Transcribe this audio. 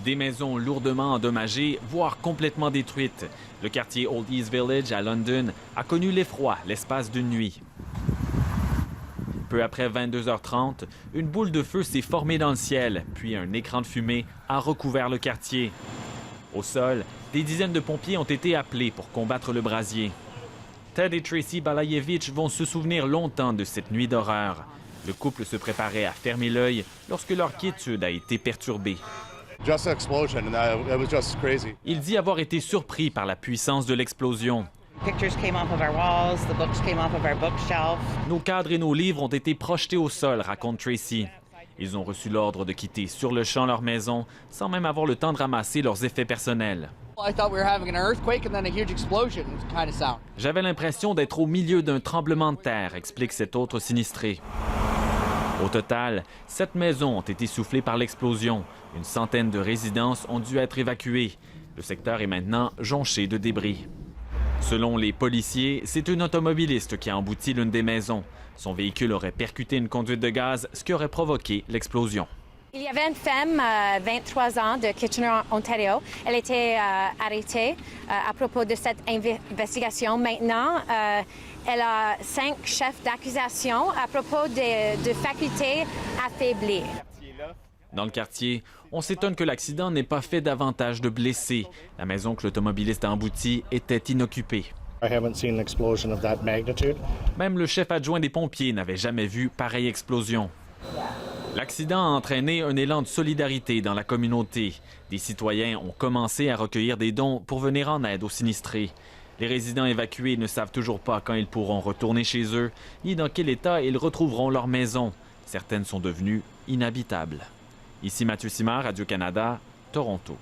Des maisons lourdement endommagées, voire complètement détruites. Le quartier Old East Village à London a connu l'effroi l'espace d'une nuit. Peu après 22h30, une boule de feu s'est formée dans le ciel, puis un écran de fumée a recouvert le quartier. Au sol, des dizaines de pompiers ont été appelés pour combattre le brasier. Ted et Tracy Balayevich vont se souvenir longtemps de cette nuit d'horreur. Le couple se préparait à fermer l'œil lorsque leur quiétude a été perturbée. Il dit avoir été surpris par la puissance de l'explosion. Nos cadres et nos livres ont été projetés au sol, raconte Tracy. Ils ont reçu l'ordre de quitter sur le champ leur maison sans même avoir le temps de ramasser leurs effets personnels. J'avais l'impression d'être au milieu d'un tremblement de terre, explique cet autre sinistré. Au total, 7 maisons ont été soufflées par l'explosion. Une centaine de résidences ont dû être évacuées. Le secteur est maintenant jonché de débris. Selon les policiers, c'est un automobiliste qui a embouti l'une des maisons. Son véhicule aurait percuté une conduite de gaz, ce qui aurait provoqué l'explosion. Il y avait une femme, 23 ans, de Kitchener, Ontario. Elle était arrêtée à propos de cette investigation. Maintenant, elle a 5 chefs d'accusation à propos de facultés affaiblies. Dans le quartier, on s'étonne que l'accident n'ait pas fait davantage de blessés. La maison que l'automobiliste a emboutie était inoccupée. Même le chef adjoint des pompiers n'avait jamais vu pareille explosion. L'accident a entraîné un élan de solidarité dans la communauté. Des citoyens ont commencé à recueillir des dons pour venir en aide aux sinistrés. Les résidents évacués ne savent toujours pas quand ils pourront retourner chez eux, ni dans quel état ils retrouveront leur maison. Certaines sont devenues inhabitables. Ici Mathieu Simard, Radio-Canada, Toronto.